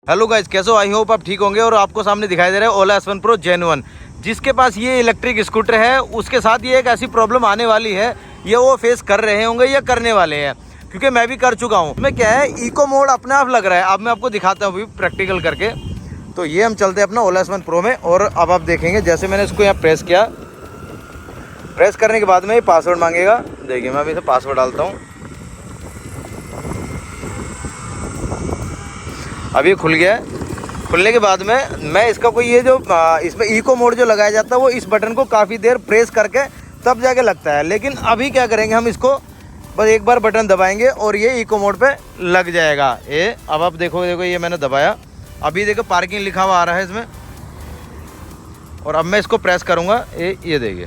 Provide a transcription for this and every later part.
Hello guys, कैसे हो? I hope आप ठीक होंगे। और आपको सामने दिखाई दे रहा है ओला S1 Pro Gen 1। जिसके पास ये इलेक्ट्रिक स्कूटर है उसके साथ ये एक ऐसी प्रॉब्लम आने वाली है, ये वो फेस कर रहे होंगे या करने वाले हैं, क्योंकि मैं भी कर चुका हूँ। मैं क्या है, इको मोड अपने आप लग रहा है। अब मैं आपको दिखाता हूँ प्रैक्टिकल करके। तो ये हम चलते हैं अपना ओला S1 Pro में, और अब आप देखेंगे जैसे मैंने इसको यहाँ प्रेस किया, प्रेस करने के बाद में ये पासवर्ड मांगेगा। देखिए मैं अभी इसे पासवर्ड डालता हूँ। अब ये खुल गया है। खुलने के बाद में मैं इसका कोई ये जो इसमें इको मोड जो लगाया जाता है वो इस बटन को काफ़ी देर प्रेस करके तब जाके लगता है। लेकिन अभी क्या करेंगे, हम इसको बस एक बार बटन दबाएंगे और ये इको मोड पे लग जाएगा। ये अब आप देखो ये मैंने दबाया, अभी देखो पार्किंग लिखा हुआ आ रहा है इसमें। और अब मैं इसको प्रेस करूँगा, ये देखिए,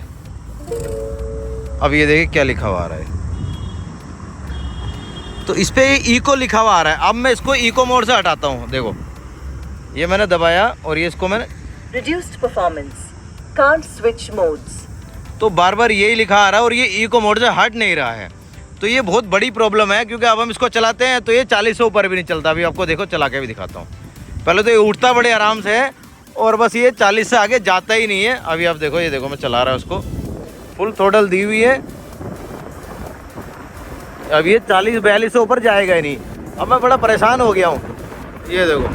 अब ये देखिए क्या लिखा हुआ आ रहा है। तो इस पे इको लिखा हुआ आ रहा है। अब मैं इसको इको मोड से हटाता हूँ। देखो ये मैंने दबाया और ये इसको मैंने Reduced performance, can't switch modes. तो बार बार यही लिखा आ रहा है और ये इको मोड से हट नहीं रहा है। तो ये बहुत बड़ी प्रॉब्लम है, क्योंकि अब हम इसको चलाते हैं तो ये 40 से ऊपर भी नहीं चलता। अभी आपको देखो चला के भी दिखाता हूँ। पहले तो ये उठता बड़े आराम से है और बस ये 40 से आगे जाता ही नहीं है। अभी आप देखो, ये देखो मैं चला रहा हूँ उसको, फुल थ्रोटल दी हुई है। अब ये 40-42 से ऊपर जाएगा ही नहीं। अब मैं बड़ा परेशान हो गया हूँ। ये देखो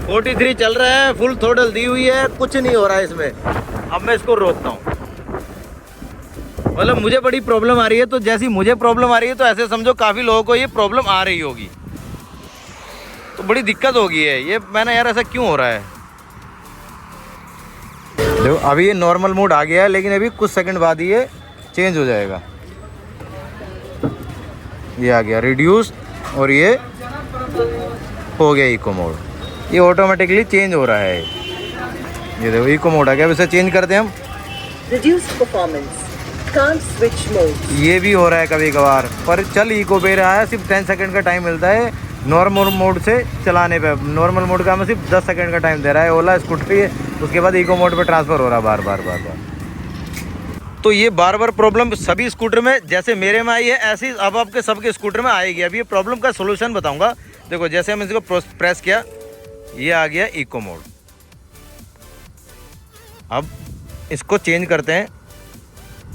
43 चल रहा है, फुल थ्रोटल दी हुई है, कुछ नहीं हो रहा है इसमें। अब मैं इसको रोकता हूँ। मतलब मुझे बड़ी प्रॉब्लम आ रही है, तो जैसी मुझे प्रॉब्लम आ रही है तो ऐसे समझो काफ़ी लोगों को ये प्रॉब्लम आ रही होगी। तो बड़ी दिक्कत होगी है ये। मैंने यार ऐसा क्यों हो रहा है? देखो अभी ये नॉर्मल मोड आ गया है, लेकिन अभी कुछ सेकंड बाद ये चेंज हो जाएगा। ये आ गया रिड्यूस और ये हो गया इको मोड। ये ऑटोमेटिकली चेंज हो रहा है। ये देखो इको मोड आ गया। अब इसे चेंज करते हैं हम। Reduced performance, can't switch modes. ये भी हो रहा है कभी कभार, पर चल इको पे रहा है। सिर्फ 10 सेकंड का टाइम मिलता है नॉर्मल मोड से चलाने पे। नॉर्मल मोड का हमें सिर्फ 10 सेकंड का टाइम दे रहा है ओला स्कूटर ये। उसके बाद इको मोड पे ट्रांसफ़र हो रहा है बार बार। तो ये बार बार प्रॉब्लम सभी स्कूटर में, जैसे मेरे में आई है ऐसे ही अब आपके सबके स्कूटर में आएगी। अभी ये प्रॉब्लम का सोल्यूशन बताऊंगा। देखो जैसे हम इसको प्रेस किया, ये आ गया इको मोड। अब इसको चेंज करते हैं।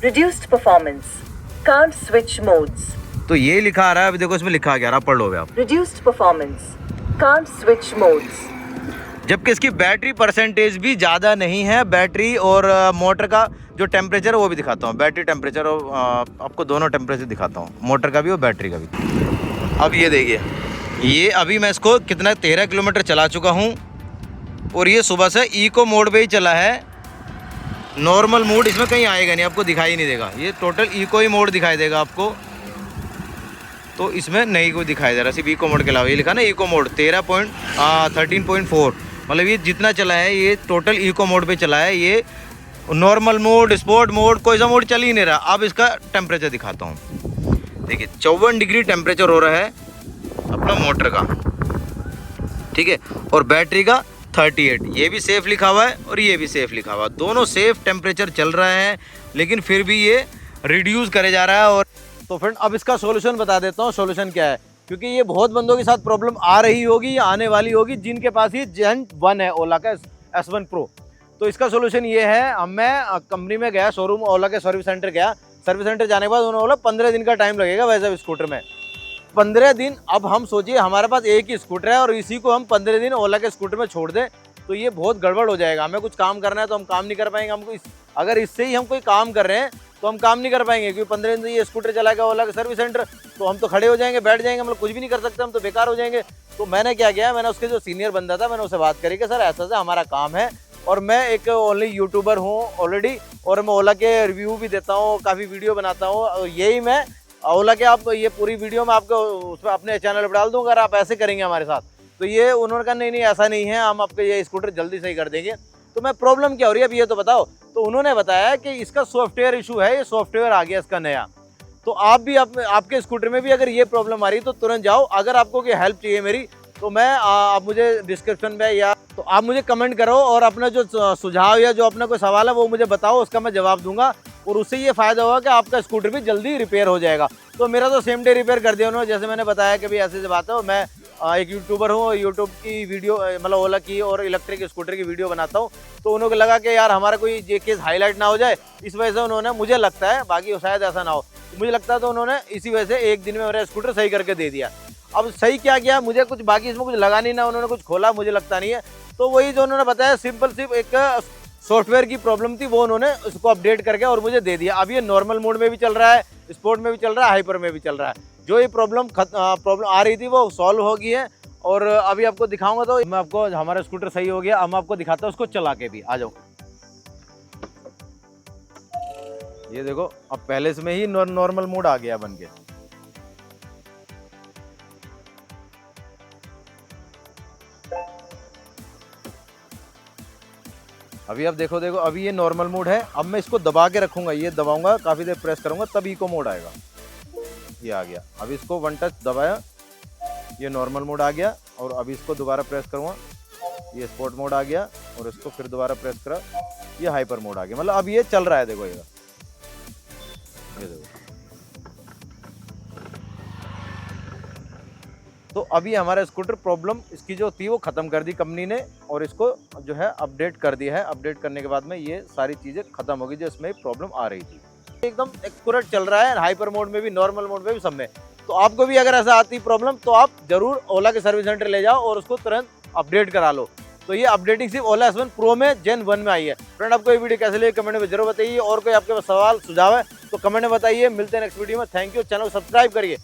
Reduced performance, can't switch modes. तो ये लिखा आ रहा है, अभी देखो इसमें लिखा आ गया, पढ़ लो आप। Reduced performance, can't switch modes. जबकि इसकी बैटरी परसेंटेज भी ज़्यादा नहीं है। बैटरी और मोटर का जो टेम्परेचर है वो भी दिखाता हूँ। बैटरी टेम्परेचर और आपको दोनों टेम्परेचर दिखाता हूँ, मोटर का भी और बैटरी का भी। अब ये देखिए, ये अभी मैं इसको कितना 13 किलोमीटर चला चुका हूँ और ये सुबह से इको मोड पे ही चला है। नॉर्मल मोड इसमें कहीं आएगा नहीं, आपको दिखाई नहीं देगा। ये टोटल इको ही मोड दिखाई देगा आपको। तो इसमें नहीं कोई दिखाई दे रहा, सिर्फ इको मोड के अलावा। ये लिखा ना इको मोड 13.4, मतलब ये जितना चला है ये टोटल इको मोड पे चला है। ये नॉर्मल मोड, स्पोर्ट मोड, कोई सा मोड चल ही नहीं रहा। अब इसका टेम्परेचर दिखाता हूँ। देखिए 54 डिग्री टेम्परेचर हो रहा है अपना मोटर का, ठीक है। और बैटरी का 38। ये भी सेफ़ लिखा हुआ है और ये भी सेफ़ लिखा हुआ है। दोनों सेफ़ टेम्परेचर चल रहा है, लेकिन फिर भी ये रिड्यूस करे जा रहा है। और तो फ्रेंड अब इसका सॉल्यूशन बता देता हूँ। सॉल्यूशन क्या है, क्योंकि ये बहुत बंदों के साथ प्रॉब्लम आ रही होगी या आने वाली होगी जिनके पास ही Gen 1 है ओला का S1 Pro। तो इसका सॉल्यूशन ये है, मैं कंपनी में गया, शोरूम ओला के सर्विस सेंटर गया। सर्विस सेंटर जाने के बाद उन्होंने बोला 15 दिन का टाइम लगेगा वैसे स्कूटर में। 15 दिन। अब हम सोचिए हमारे पास एक ही स्कूटर है और इसी को हम 15 दिन ओला के स्कूटर में छोड़ दें तो ये बहुत गड़बड़ हो जाएगा। हमें कुछ काम करना है तो हम काम नहीं कर पाएंगे। हमको अगर इससे ही हम कोई काम कर रहे हैं तो हम काम नहीं कर पाएंगे, क्योंकि 15 दिन से ये स्कूटर चलाएगा ओला का सर्विस सेंटर तो हम तो खड़े हो जाएंगे, बैठ जाएंगे, मतलब कुछ भी नहीं कर सकते, हम तो बेकार हो जाएंगे। तो मैंने क्या किया, मैंने उसके जो सीनियर बंदा था मैंने उससे बात करी कि सर ऐसा से हमारा काम है और मैं एक ओनली यूट्यूबर हूँ ऑलरेडी, और मैं ओला के रिव्यू भी देता हूँ, काफ़ी वीडियो बनाता हूँ। यही मैं ओला के आप ये पूरी वीडियो में आपको उसमें अपने चैनल पर डाल दूँगा अगर आप ऐसे करेंगे हमारे साथ। तो ये उन्होंने कहा नहीं ऐसा नहीं है, हम आपके ये स्कूटर जल्दी सही कर देंगे। तो मैं प्रॉब्लम क्या हो रही है अब ये तो बताओ। तो उन्होंने बताया कि इसका सॉफ्टवेयर इशू है, ये सॉफ्टवेयर आ गया इसका नया। तो आप भी आपके स्कूटर में भी अगर ये प्रॉब्लम आ रही है तो तुरंत जाओ। अगर आपको कोई हेल्प चाहिए मेरी तो मैं आप मुझे डिस्क्रिप्शन में या तो आप मुझे कमेंट करो और अपना जो सुझाव या जो अपना कोई सवाल है वो मुझे बताओ, उसका मैं जवाब दूंगा। और उससे ये फ़ायदा होगा कि आपका स्कूटर भी जल्दी रिपेयर हो जाएगा। तो मेरा तो सेम डे रिपेयर कर दिया उन्होंने, जैसे मैंने बताया कि भाई ऐसे बात है। मैं एक यूट्यूबर हूँ, यूट्यूब की वीडियो मतलब ओला की और इलेक्ट्रिक स्कूटर की वीडियो बनाता हूँ, तो उन्होंने लगा कि यार हमारा कोई ये केस हाईलाइट ना हो जाए, इस वजह से उन्होंने, मुझे लगता है, बाकी शायद ऐसा ना हो, मुझे लगता है, तो उन्होंने इसी वजह से एक दिन में मेरा स्कूटर सही करके दे दिया। अब सही क्या किया मुझे कुछ बाकी इसमें कुछ लगा नहीं, ना उन्होंने कुछ खोला, मुझे लगता नहीं है। तो वही जो उन्होंने बताया, सिर्फ एक सॉफ्टवेयर की प्रॉब्लम थी, वो उन्होंने उसको अपडेट करके और मुझे दे दिया। अब ये नॉर्मल मोड में भी चल रहा है, स्पोर्ट में भी चल रहा है, हाइपर में भी चल रहा है। जो ये प्रॉब्लम आ रही थी वो सॉल्व हो गई है। और अभी आपको दिखाऊंगा, तो मैं आपको, हमारा स्कूटर सही हो गया, अब मैं आपको दिखाता हूँ उसको चला के भी। आ जाओ, ये देखो, अब पहले से में ही नॉर्मल मोड आ गया बन के। अभी आप देखो, अभी ये नॉर्मल मोड है। अब मैं इसको दबा के रखूंगा, ये दबाऊंगा, काफी देर प्रेस करूंगा, तब इको मोड आएगा। ये आ गया। अब इसको वन टच दबाया, ये नॉर्मल मोड आ गया। और अभी इसको दोबारा प्रेस करूंगा, ये स्पोर्ट मोड आ गया। और इसको फिर दोबारा प्रेस करा, ये हाइपर मोड आ गया। मतलब अब ये चल रहा है, देखो ये देखो। तो अभी हमारा स्कूटर प्रॉब्लम इसकी जो थी वो ख़त्म कर दी कंपनी ने, और इसको जो है अपडेट कर दिया है। अपडेट करने के बाद में ये सारी चीज़ें ख़त्म होगी जो इसमें प्रॉब्लम आ रही थी। एकदम एक्यूरेट चल रहा है, हाइपर मोड में भी, नॉर्मल मोड में भी, सब में। तो आपको भी अगर ऐसा आती प्रॉब्लम, तो आप जरूर ओला के सर्विस सेंटर ले जाओ और उसको तुरंत अपडेट करा लो। तो ये अपडेटिंग सिर्फ ओला S1 प्रो में Gen 1 में आई है। फ्रेंड, आपको ये वीडियो कैसे लगी कमेंट में जरूर बताइए, और कोई आपके पास सवाल सुझाव है तो कमेंट में बताइए। मिलते हैं नेक्स्ट वीडियो में। Thank you. चैनल को सब्सक्राइब करिए।